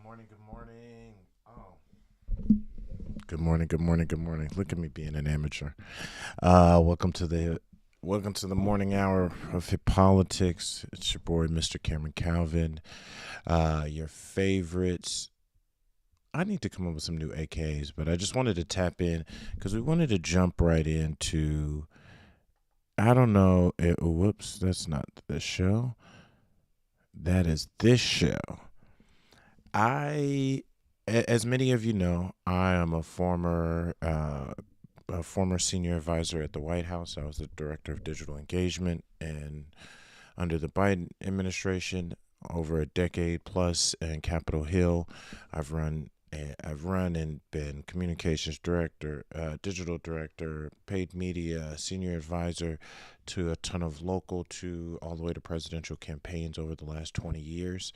morning. Good morning. Good morning. Good morning. Good morning. Look at me being an amateur. Welcome to the morning hour of Hip Politics. It's your boy, Mr. Cameron Calvin. Your favorites. I need to come up with some new AKs, but I just wanted to tap in because we wanted to jump right into. I don't know. Whoops, that's not the show. That is this show. I, as many of you know, I am a former senior advisor at the White House. I was the director of digital engagement, and under the Biden administration, over a decade plus in Capitol Hill, I've run. I've run and been communications director, digital director, paid media, senior advisor to a ton of local to all the way to presidential campaigns over the last 20 years.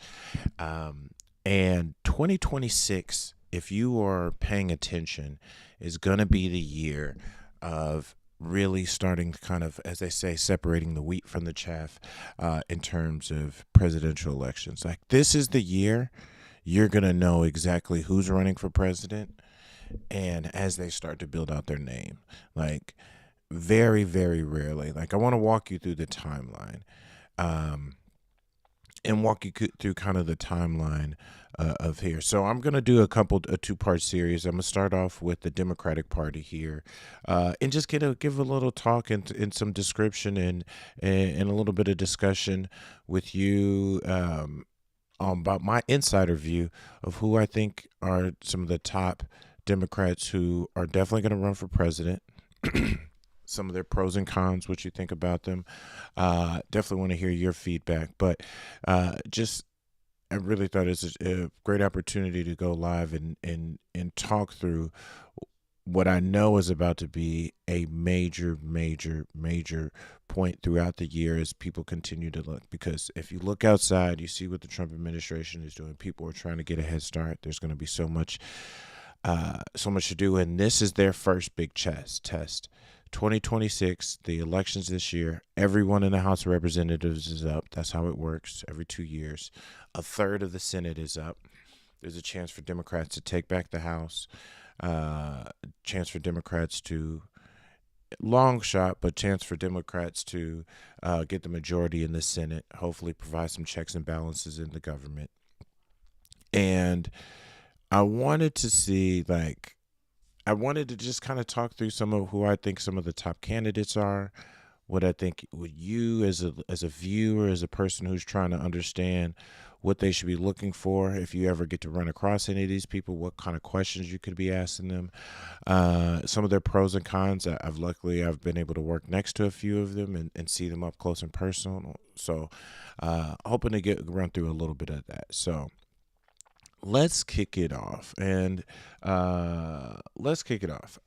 And 2026, if you are paying attention, is going to be the year of really starting to kind of, as they say, separating the wheat from the chaff in terms of presidential elections. Like, this is the year you're going to know exactly who's running for president and as they start to build out their name. Like, very, very rarely. Like, I want to walk you through the timeline. Um, and walk you through kind of the timeline of here. So I'm going to do a two-part series. I'm going to start off with the Democratic Party here, and just give a little talk and some description and a little bit of discussion with you about my insider view of who I think are some of the top Democrats who are definitely going to run for president. Some of their pros and cons, what you think about them. Definitely want to hear your feedback. But just, I really thought it's a great opportunity to go live and talk through what I know is about to be a major, major, major point throughout the year as people continue to look. Because if you look outside, you see what the Trump administration is doing. People are trying to get a head start. There's going to be so much to do, and this is their first big test. 2026, the elections this year, everyone in the House of Representatives is up. That's how it works every 2 years. A third of the Senate is up. There's a chance for Democrats to take back the House, chance for Democrats to, long shot, but chance for Democrats to get the majority in the Senate, hopefully provide some checks and balances in the government. And I wanted to see, like, I wanted to just kind of talk through some of who I think some of the top candidates are. What I think with you as a viewer, as a person who's trying to understand what they should be looking for, if you ever get to run across any of these people, what kind of questions you could be asking them, some of their pros and cons. I've been able to work next to a few of them and see them up close and personal. So hoping to run through a little bit of that. So let's kick it off. I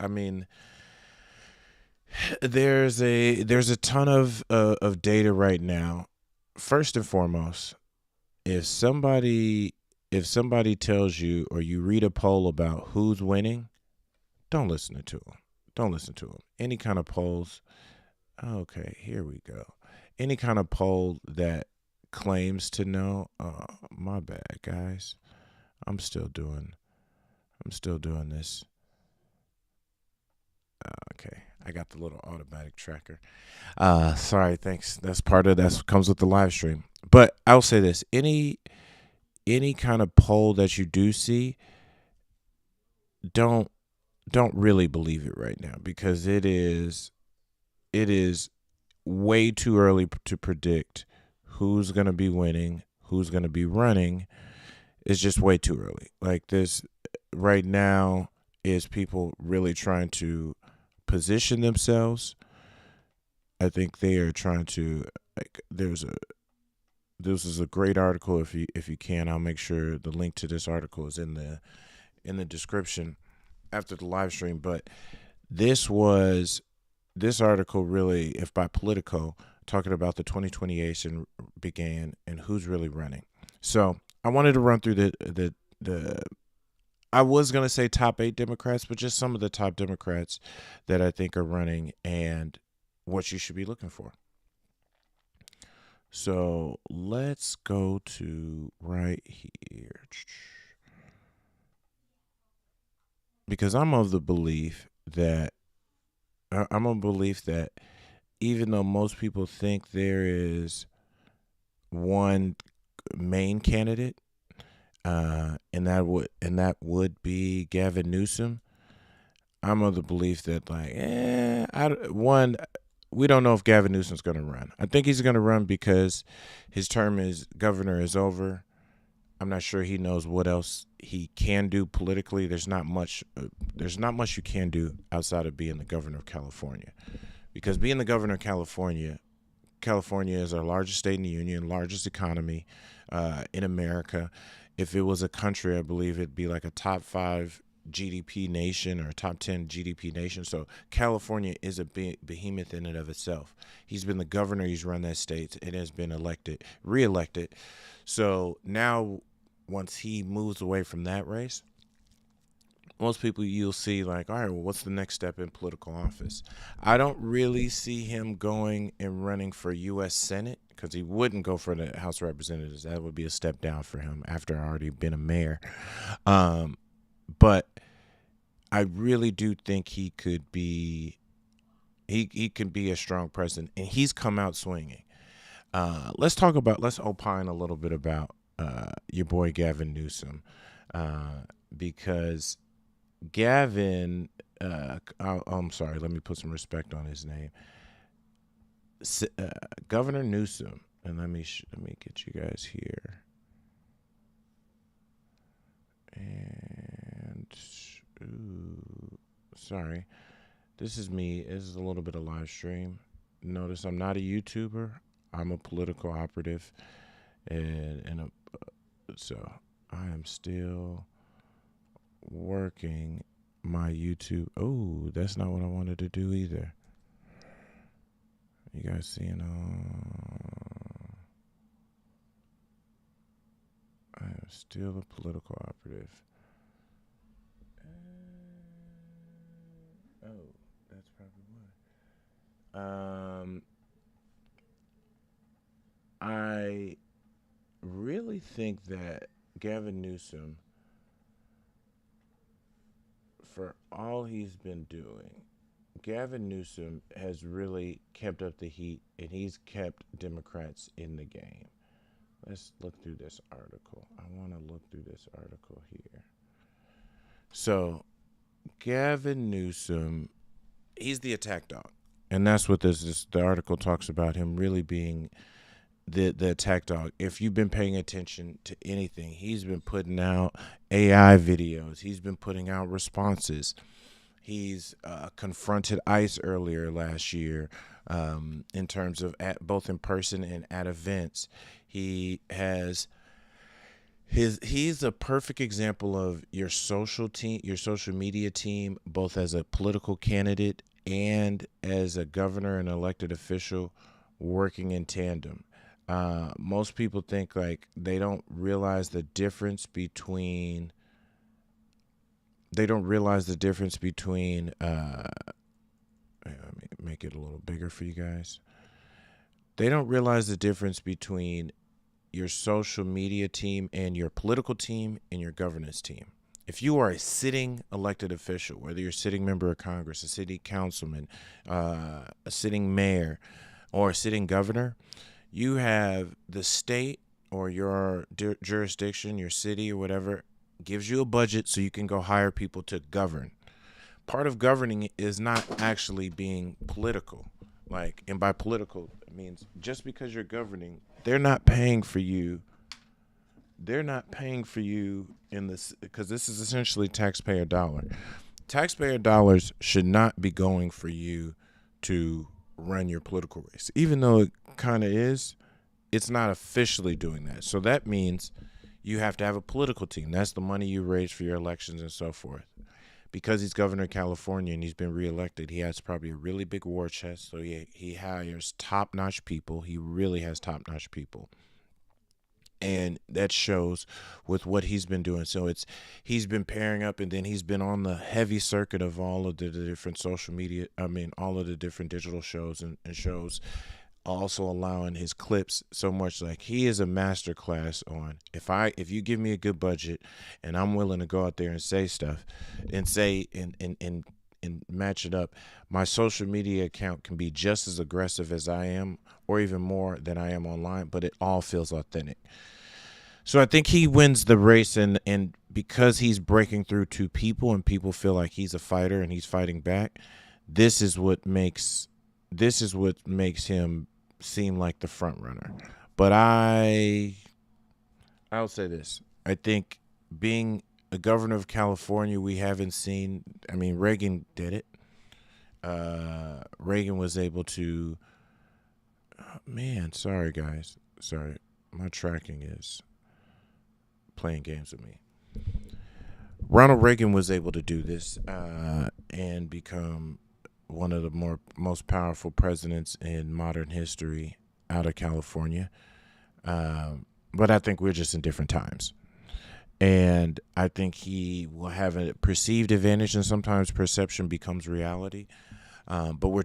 mean, there's a ton of data right now. First and foremost, if somebody tells you or you read a poll about who's winning, don't listen to them. Don't listen to them. Any kind of polls. Okay, here we go. Any kind of poll that claims to know. Oh, my bad, guys. I'm still doing this. Okay, I got the little automatic tracker. Sorry, thanks. That comes with the live stream. But I'll say this: any kind of poll that you do see, don't really believe it right now, because it is way too early to predict who's going to be winning, who's going to be running. It's just way too early. Like, this right now is people really trying to position themselves. I think they are trying to, like, this is a great article. If you can, I'll make sure the link to this article is in the description after the live stream. But this article really, if by Politico, talking about the 2028 began and who's really running. So I wanted to run through the I was going to say top 8 Democrats, but just some of the top Democrats that I think are running and what you should be looking for. So let's go to right here. because I'm of the belief that I'm of belief that even though most people think there is one main candidate, and that would be Gavin Newsom. I'm of the belief that we don't know if Gavin Newsom's going to run. I think he's going to run because his term as governor is over. I'm not sure he knows what else he can do politically. There's not much. There's not much you can do outside of being the governor of California, because being the governor of California, California is our largest state in the union, largest economy in America. If it was a country, I believe it'd be like a top 5 GDP nation or a top 10 GDP nation. So California is a behemoth in and of itself. He's been the governor. He's run that state. It has been reelected. So now, once he moves away from that race, most people you'll see like, all right, well, what's the next step in political office? I don't really see him going and running for U.S. Senate, because he wouldn't go for the House of Representatives. That would be a step down for him after already been a mayor. But I really do think he could be. He can be a strong president, and he's come out swinging. Let's opine a little bit about your boy Gavin Newsom, because Gavin, I'm sorry, let me put some respect on his name. Governor Newsom, and let me get you guys here. And sorry, this is me. This is a little bit of live stream. Notice I'm not a YouTuber. I'm a political operative, so I am still working my YouTube. Oh, that's not what I wanted to do either. You guys seeing? I am still a political operative. Oh, that's probably why. I really think that Gavin Newsom, for all he's been doing, Gavin Newsom has really kept up the heat, and he's kept Democrats in the game. Let's look through this article. I want to look through this article here. So, Gavin Newsom, he's the attack dog. And that's what the article talks about, him really being the attack dog. If you've been paying attention to anything, he's been putting out AI videos. He's been putting out responses. He's confronted ICE earlier last year in terms of both in person and at events. He's a perfect example of your social media team, both as a political candidate and as a governor and elected official, working in tandem. Most people think like they don't realize the difference between. Let me make it a little bigger for you guys. They don't realize the difference between your social media team and your political team and your governance team. If you are a sitting elected official, whether you're a sitting member of Congress, a city councilman, a sitting mayor, or a sitting governor, you have the state or your jurisdiction, your city or whatever, gives you a budget so you can go hire people to govern. Part of governing is not actually being political. And by political, it means just because you're governing, they're not paying for you. They're not paying for you in this, because this is essentially taxpayer dollar. Taxpayer dollars should not be going for you to run your political race. Even though it kind of is, it's not officially doing that. So that means you have to have a political team. That's the money you raise for your elections and so forth. Because he's governor of California and he's been reelected, he has probably a really big war chest. So he hires top-notch people. He really has top-notch people. And that shows with what he's been doing. So he's been pairing up, and then he's been on the heavy circuit of all of the different social media. All of the different digital shows and shows also allowing his clips so much. Like, he is a master class on, if you give me a good budget and I'm willing to go out there and say stuff and say and match it up, my social media account can be just as aggressive as I am, or even more than I am online, but it all feels authentic. So I think he wins the race, and because he's breaking through to people and people feel like he's a fighter and he's fighting back, this is what makes him seem like the front runner. But I'll say this. I think, being a governor of California, we haven't seen, I mean, Reagan did it. Reagan was able to, man, sorry guys. Sorry. My tracking is playing games with me. Ronald Reagan was able to do this and become one of the most powerful presidents in modern history out of California. But I think we're just in different times. And I think he will have a perceived advantage, and sometimes perception becomes reality. But we're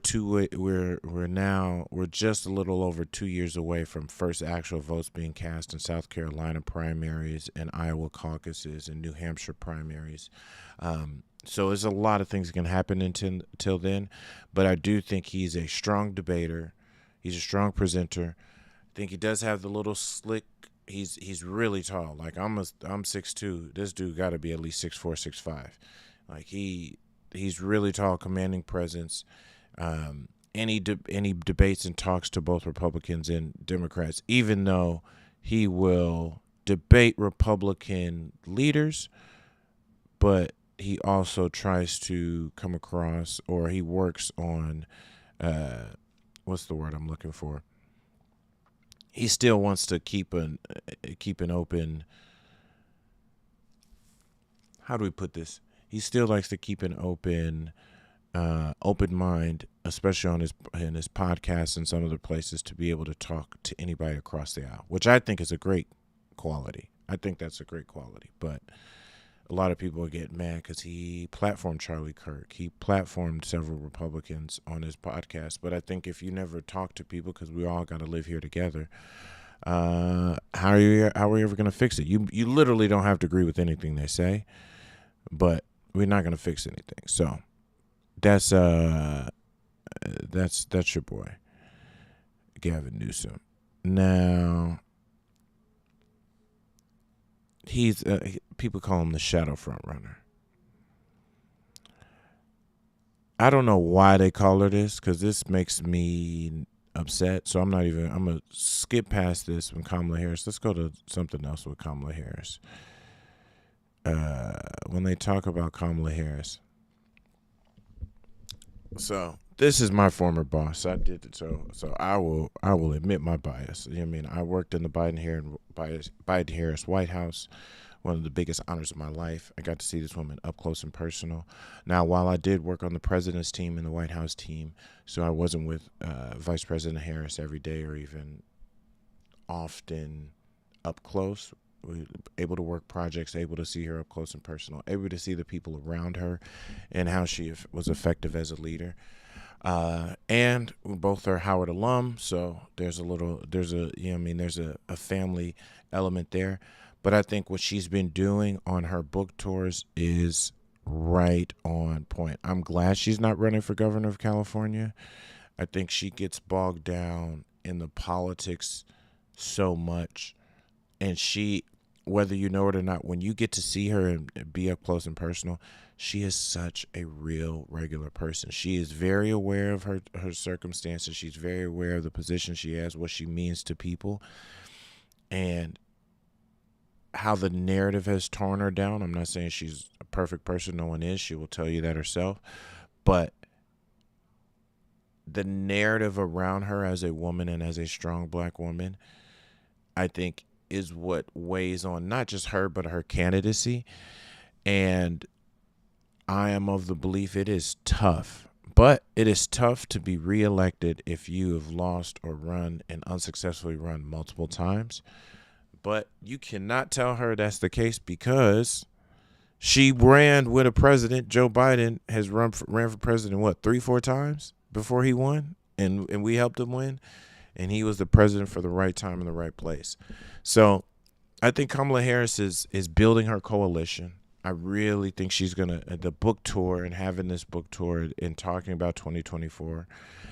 just a little over 2 years away from first actual votes being cast in South Carolina primaries and Iowa caucuses and New Hampshire primaries. So there's a lot of things that can happen until then. But I do think he's a strong debater. He's a strong presenter. I think he does have the little slick. He's really tall. Like, I'm 6'2". This dude got to be at least 6'4", 6'5". Like, he's really tall, commanding presence. Any debates and talks to both Republicans and Democrats, even though he will debate Republican leaders, but he also tries to come across, or he works on, what's the word I'm looking for? He still wants to keep an open. How do we put this? He still likes to keep an open mind, especially on his podcasts and some other places, to be able to talk to anybody across the aisle, which I think is a great quality. I think that's a great quality. But a lot of people get mad because he platformed Charlie Kirk. He platformed several Republicans on his podcast. But I think if you never talk to people, because we all got to live here together, how are you ever going to fix it? You literally don't have to agree with anything they say, but we're not going to fix anything. So that's your boy, Gavin Newsom. Now, he's people call him the shadow front runner. I don't know why they call her this, because this makes me upset. So I'm gonna skip past this with Kamala Harris. Let's go to something else with Kamala Harris. When they talk about Kamala Harris, so this is my former boss. I did it, so I will admit my bias. You know what I mean? I worked in the Biden Harris White House, one of the biggest honors of my life. I got to see this woman up close and personal. Now, while I did work on the president's team and the White House team, so I wasn't with Vice President Harris every day or even often up close. We were able to work projects, able to see her up close and personal, able to see the people around her and how she was effective as a leader. And we both are Howard alum, so there's a family element there. But I think what she's been doing on her book tours is right on point. I'm glad she's not running for governor of California. I think she gets bogged down in the politics so much. And she, whether you know it or not, when you get to see her and be up close and personal, she is such a real regular person. She is very aware of her circumstances. She's very aware of the position she has, what she means to people, and how the narrative has torn her down. I'm not saying she's a perfect person. No one is. She will tell you that herself. But the narrative around her as a woman and as a strong black woman, I think, is what weighs on not just her, but her candidacy. And I am of the belief it is tough. But it is tough to be reelected if you have lost or run and unsuccessfully run multiple times. But you cannot tell her that's the case, because she ran with a president. Joe Biden has ran for president, 3-4 times before he won, and we helped him win. and he was the president for the right time in the right place. So I think Kamala Harris is building her coalition. I really think she's gonna the book tour and having this book tour and talking about 2024,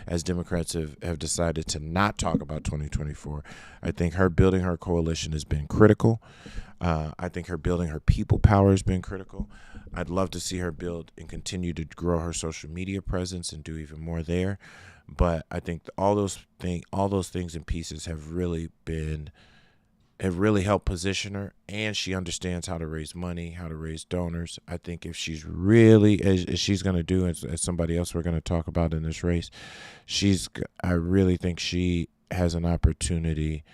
as Democrats have decided to not talk about 2024. I think her building her coalition has been critical. I think her building her people power has been critical. I'd love to see her build and continue to grow her social media presence and do even more there. But I think all those things and pieces have really helped position her, and she understands how to raise money, how to raise donors. I think if she's really, as she's going to do, as somebody else we're going to talk about in this race, I really think she has an opportunity.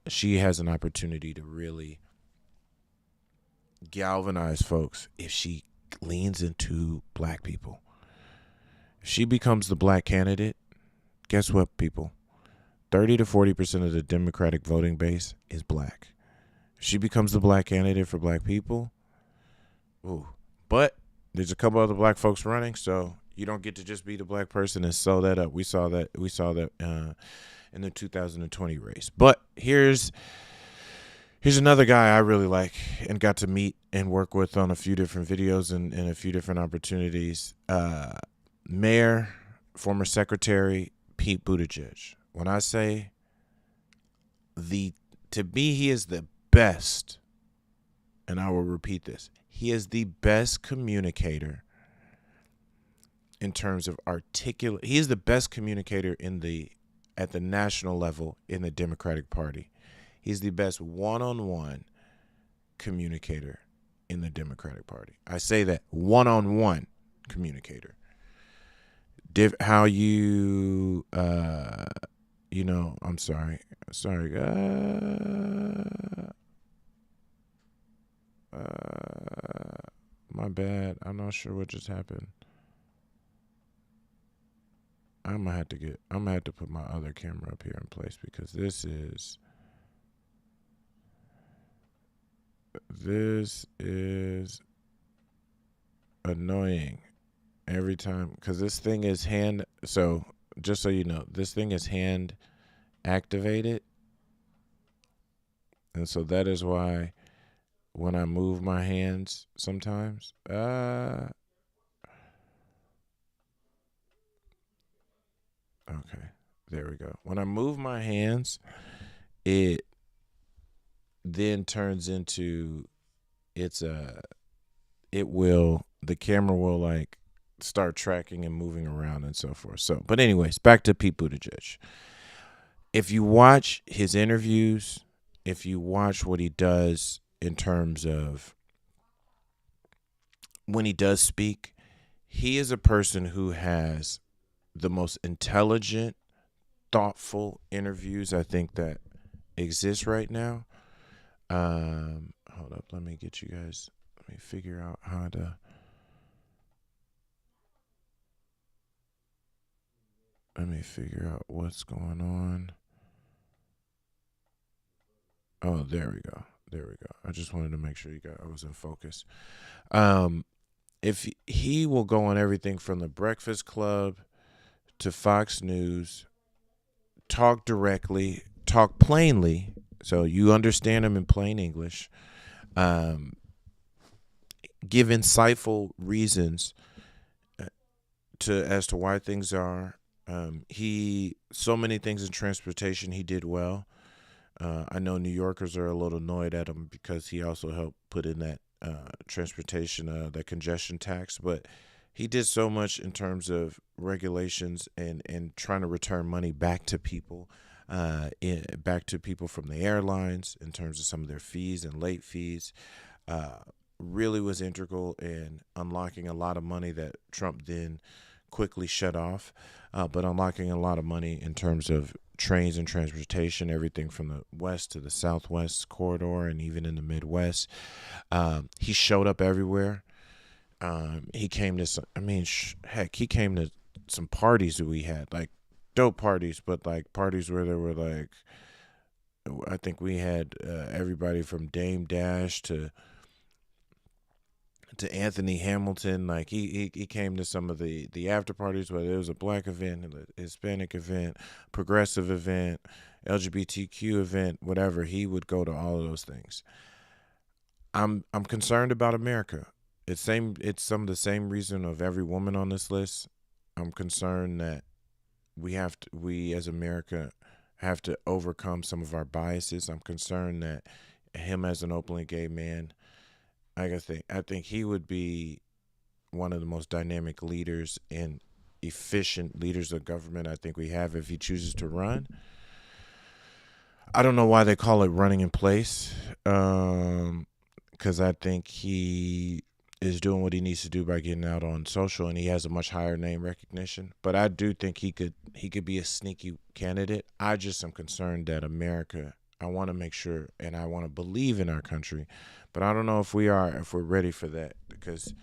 She has an opportunity to really galvanize folks if she leans into black people. If she becomes the black candidate, guess what, people? 30 to 40% of the Democratic voting base is black. If she becomes the black candidate for black people, ooh. But there's a couple other black folks running, so you don't get to just be the black person and sew that up. We saw that in the 2020 race. But here's another guy I really like and got to meet and work with on a few different videos and a few different opportunities. Mayor, former Secretary Pete Buttigieg. When I say to me, he is the best, and I will repeat this, he is the best communicator in terms of articulate. He is the best communicator at the national level in the Democratic Party. He's the best one-on-one communicator in the Democratic Party. I say that, one-on-one communicator. How you, I'm sorry. My bad. I'm not sure what just happened. I'm gonna have to put my other camera up here in place because this is annoying every time because this thing is just so you know, this thing is hand activated, and so that is why when I move my hands sometimes okay, there we go. When I move my hands, it then turns into the camera will like start tracking and moving around and so forth. So, but anyways, back to Pete Buttigieg. If you watch his interviews, if you watch what he does in terms of when he does speak, he is a person who has the most intelligent, thoughtful interviews I think that exist right now. Hold up, let me figure out how to. Let me figure out what's going on. Oh, there we go. I just wanted to make sure I was in focus. If he will go on everything from the Breakfast Club to Fox News, talk directly, talk plainly, so you understand him in plain English, give insightful reasons as to why things are. So many things in transportation he did well. I know New Yorkers are a little annoyed at him because he also helped put in that transportation, that congestion tax, but he did so much in terms of regulations and trying to return money back to people from the airlines in terms of some of their fees and late fees. Really was integral in unlocking a lot of money that Trump then quickly shut off, but unlocking a lot of money in terms of trains and transportation, everything from the west to the southwest corridor and even in the Midwest. He showed up everywhere. He came to he came to some parties that we had, like dope parties, but like parties where there were like, I think we had everybody from Dame Dash to to Anthony Hamilton. Like he came to some of the after parties, whether it was a black event, a Hispanic event, progressive event, LGBTQ event, whatever. He would go to all of those things. I'm concerned about America. It's some of the same reason of every woman on this list. I'm concerned that we as America have to overcome some of our biases. I'm concerned that him as an openly gay man, I think he would be one of the most dynamic leaders and efficient leaders of government I think we have if he chooses to run. I don't know why they call it running in place, because I think he is doing what he needs to do by getting out on social, and he has a much higher name recognition. But I do think he could be a sneaky candidate. I just am concerned that America. I want to make sure, and I want to believe in our country, but I don't know if we're ready for that, because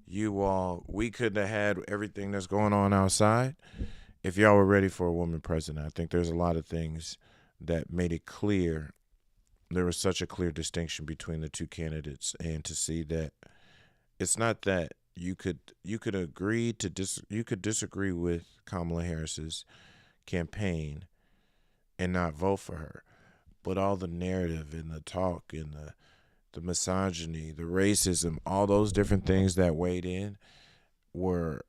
we could have had everything that's going on outside if y'all were ready for a woman president. I think there's a lot of things that made it clear. There was such a clear distinction between the two candidates, and to see that it's not that you could you could disagree with Kamala Harris's campaign and not vote for her, but all the narrative and the talk and the misogyny, the racism, all those different things that weighed in were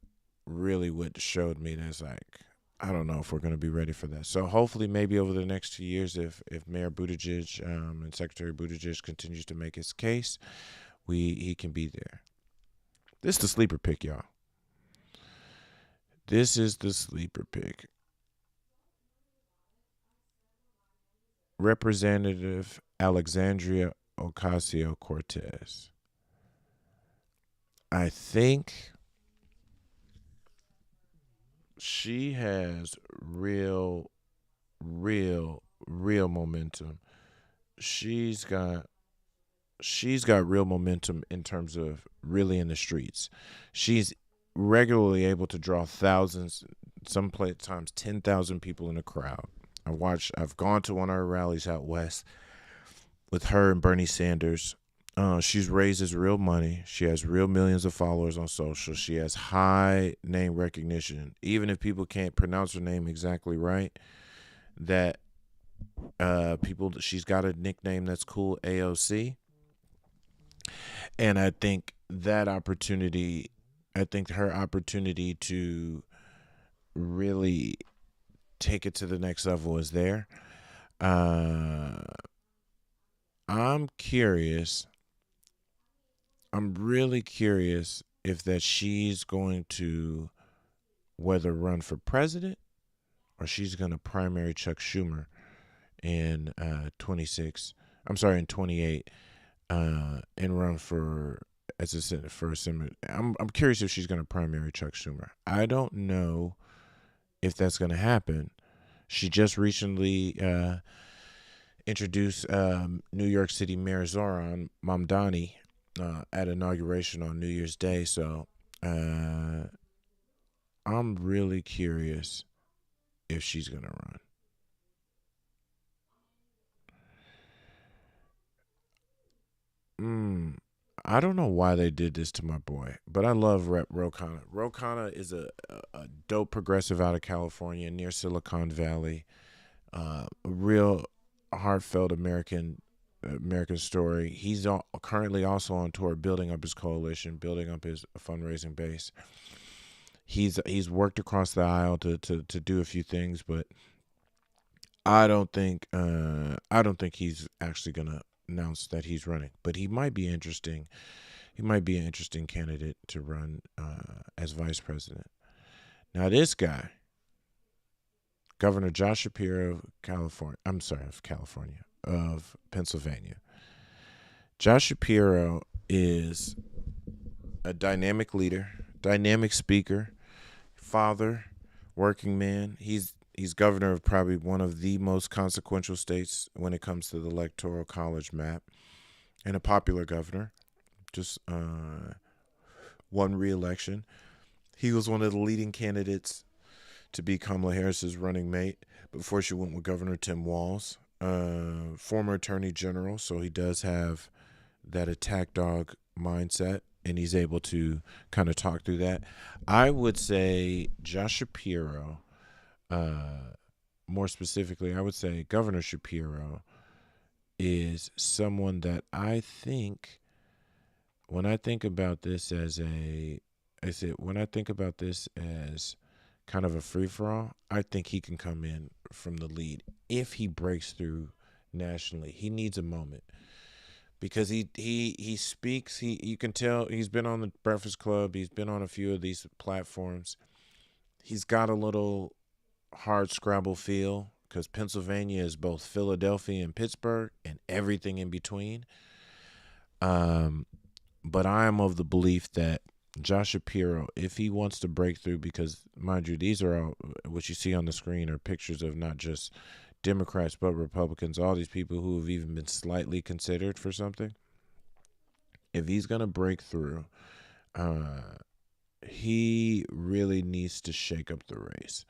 really what showed me that's like, I don't know if we're going to be ready for that. So hopefully, maybe over the next 2 years, if Mayor Buttigieg and Secretary Buttigieg continues to make his case, he can be there. This is the sleeper pick, y'all. This is the sleeper pick. Representative Alexandria Ocasio-Cortez. I think she has real momentum. She's got real momentum in terms of really in the streets. She's regularly able to draw thousands, some times 10,000 people in a crowd. I've gone to one of her rallies out west with her and Bernie Sanders. She's raises real money. She has real millions of followers on social. She has high name recognition. Even if people can't pronounce her name exactly right, that she's got a nickname that's cool, AOC. And I think her opportunity to really take it to the next level is there. I'm curious. I'm really curious if that she's going to whether run for president or she's going to primary Chuck Schumer in 26. I'm sorry, in 28, and run for as a Senate for a Senate. I'm curious if she's going to primary Chuck Schumer. I don't know if that's going to happen. She just recently introduced New York City Mayor Zoran Mamdani at inauguration on New Year's Day. So I'm really curious if she's going to run. I don't know why they did this to my boy, but I love Rep. Ro Khanna. Ro Khanna is a dope progressive out of California near Silicon Valley. A real heartfelt American story. He's currently also on tour, building up his coalition, building up his fundraising base. He's worked across the aisle to do a few things, but I don't think he's actually gonna announce that he's running. But he might be interesting. He might be an interesting candidate to run as vice president. Now this guy, Governor Josh Shapiro of California. I'm sorry, of Pennsylvania. Josh Shapiro is a dynamic leader, dynamic speaker, father, working man. He's governor of probably one of the most consequential states when it comes to the electoral college map, and a popular governor. Just won re-election. He was one of the leading candidates to be Kamala Harris's running mate before she went with Governor Tim Walz, former attorney general, so he does have that attack dog mindset, and he's able to kind of talk through that. I would say Josh Shapiro, more specifically, I would say Governor Shapiro is someone that I think, when I think about this as when I think about this as kind of a free for all, I think he can come in from the lead if he breaks through nationally. He needs a moment because he speaks. You can tell he's been on the Breakfast Club. He's been on a few of these platforms. He's got a little hard scrabble feel because Pennsylvania is both Philadelphia and Pittsburgh and everything in between. But I am of the belief that Josh Shapiro, if he wants to break through, because mind you, these are all what you see on the screen are pictures of not just Democrats but Republicans, all these people who have even been slightly considered for something. If he's gonna break through, he really needs to shake up the race.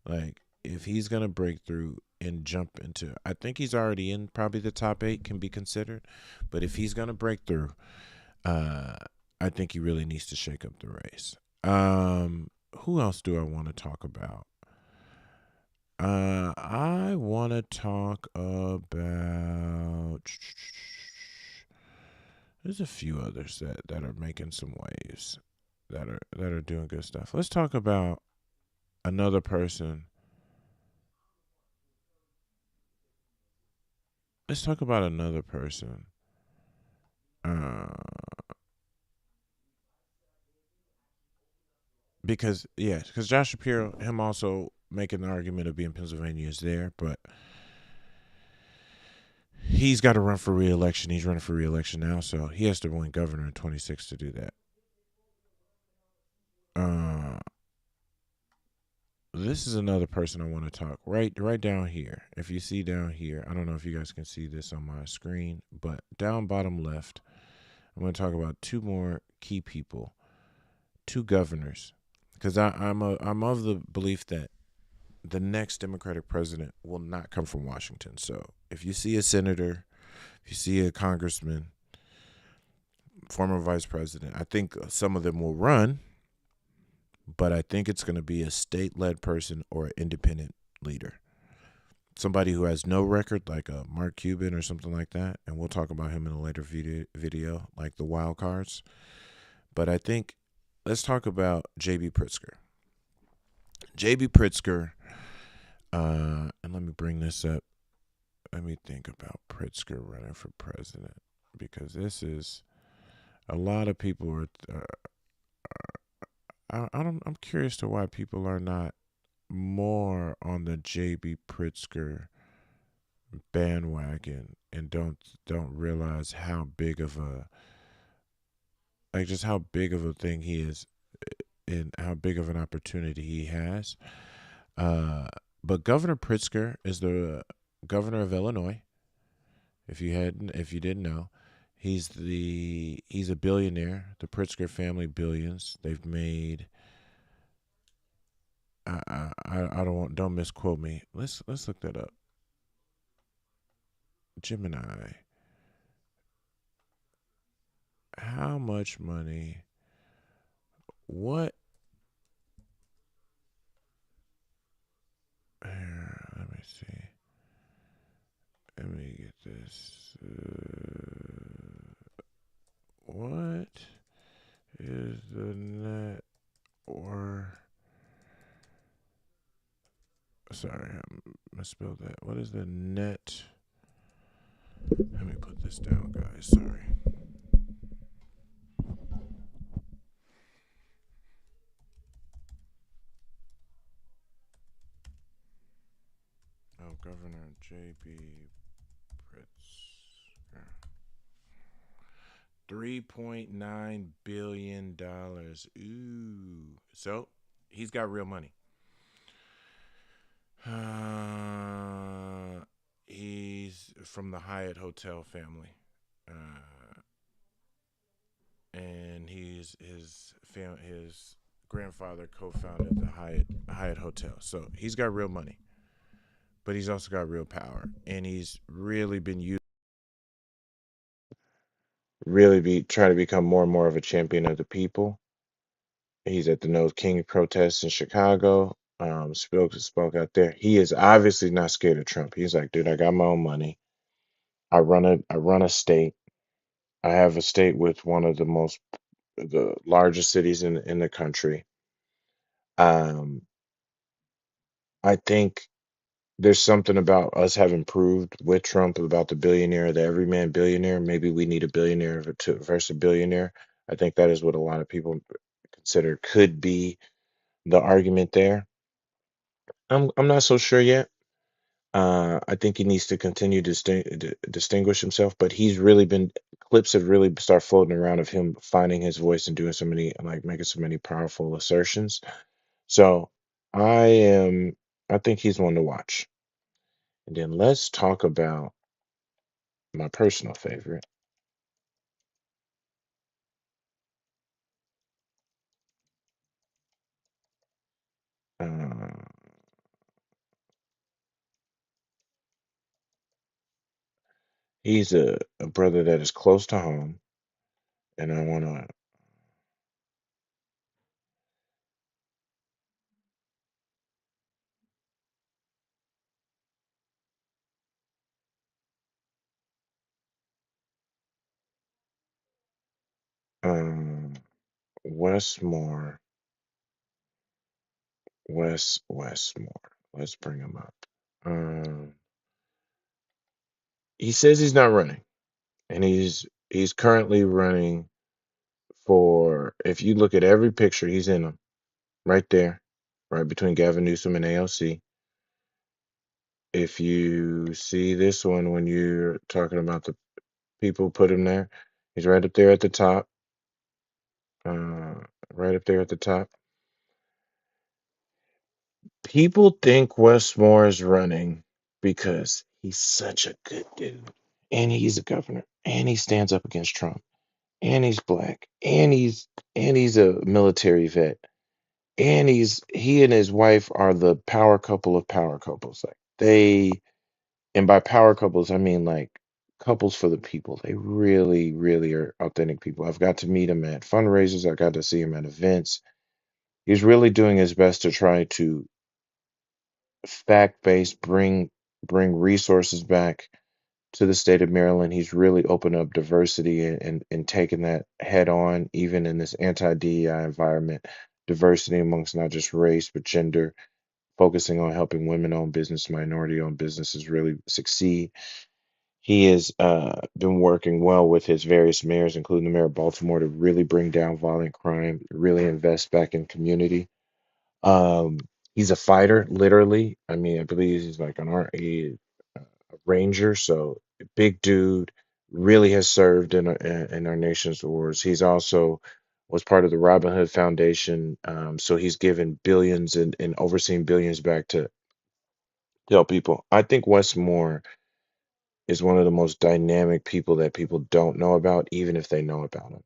Like, if he's gonna break through and jump into, I think he's already in probably the top 8 can be considered, but if he's gonna break through, I think he really needs to shake up the race. Who else do I want to talk about? I want to talk about. There's a few others that are making some waves, that are doing good stuff. Let's talk about another person. Let's talk about another person. Because Josh Shapiro, him also making the argument of being Pennsylvania is there, but he's got to run for re-election. He's running for re-election now, so he has to win governor in 26 to do that. This is another person I want to talk right down here. If you see down here, I don't know if you guys can see this on my screen, but down bottom left, I'm going to talk about 2 more key people, 2 governors, because I'm of the belief that the next Democratic president will not come from Washington. So if you see a senator, if you see a congressman, former vice president, I think some of them will run, but I think it's going to be a state-led person or an independent leader. Somebody who has no record, like a Mark Cuban or something like that, and we'll talk about him in a later video, like the wild cards. But I think, let's talk about J.B. Pritzker. J.B. Pritzker, and let me bring this up. Let me think about Pritzker running for president, because this is, a lot of people are, I'm curious to why people are not more on the J.B. Pritzker bandwagon and don't realize how big of a, like, just how big of a thing he is and how big of an opportunity he has. But Governor Pritzker is the governor of Illinois. If you didn't know, he's a billionaire. The Pritzker family billions. They've made. I don't misquote me. Let's look that up. Gemini. How much money? What? Here, let me see. Let me get this. What is the net or? Sorry, I misspelled that. What is the net? Let me put this down, guys. Sorry. Oh, Governor J.B. Pritzker. $3.9 billion. Ooh. So, he's got real money. He's from the Hyatt Hotel family. And his grandfather co-founded the Hyatt Hotel. So, he's got real money. But he's also got real power. And he's really been really be try to become more and more of a champion of the people. He's at the No King protests in Chicago. Spoke out there. He is obviously not scared of Trump. He's like, dude, I got my own money. I run a state. I have a state with one of the largest cities in the country. Um, I think there's something about us having proved with Trump about the billionaire, the everyman billionaire. Maybe we need a billionaire versus a billionaire. I think that is what a lot of people consider could be the argument there. I'm not so sure yet. I think he needs to continue to distinguish himself, but he's really been clips have really start floating around of him finding his voice and doing so many like making so many powerful assertions. So I am I think he's one to watch. And then let's talk about my personal favorite. Uh, he's a brother that is close to home, and I want to. Um, Westmore, Westmore. Let's bring him up. Um, he says he's not running, and he's currently running for. If you look at every picture, he's in them right there, right between Gavin Newsom and ALC. If you see this one when you're talking about the people who put him there, he's right up there at the top. Uh, right up there at the top. People think Wes Moore is running because he's such a good dude, and he's a governor, and he stands up against Trump, and he's black, and he's a military vet, and he and his wife are the power couple of power couples. Like they, and by power couples, I mean like couples for the people. They really, really are authentic people. I've got to meet him at fundraisers. I got to see him at events. He's really doing his best to try to fact-based bring resources back to the state of Maryland. He's really opened up diversity and taken that head on, even in this anti-DEI environment. Diversity amongst not just race but gender, focusing on helping women-owned business, minority-owned businesses really succeed. He has been working well with his various mayors, including the mayor of Baltimore, to really bring down violent crime, really invest back in community. Um, he's a fighter, literally. I mean, I believe he's like a ranger, so a big dude. Really has served in our nation's wars. He's also was part of the Robin Hood Foundation, so he's given billions and overseen billions back to help people. I think Wes Moore is one of the most dynamic people that people don't know about, even if they know about him.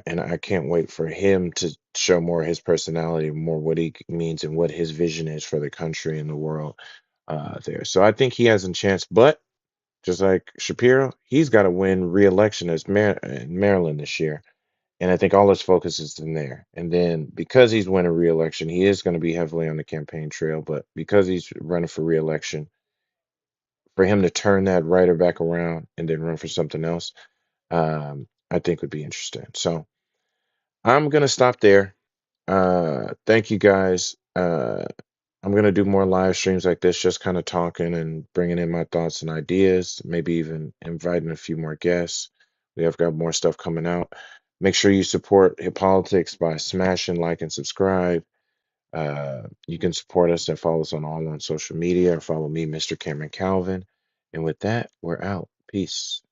And I can't wait for him to show more of his personality, more what he means and what his vision is for the country and the world there. So I think he has a chance, but just like Shapiro, he's got to win re-election as mayor in Maryland this year. And I think all his focus is in there. And then because he's winning re-election, he is going to be heavily on the campaign trail. But because he's running for re-election, for him to turn that writer back around and then run for something else, I think would be interesting. So I'm gonna stop there. Thank you guys. I'm gonna do more live streams like this, just kind of talking and bringing in my thoughts and ideas. Maybe even inviting a few more guests. We have got more stuff coming out. Make sure you support Hip Politics by smashing like and subscribe. You can support us and follow us on all on social media or follow me, Mr. Cameron Calvin. And with that, we're out. Peace.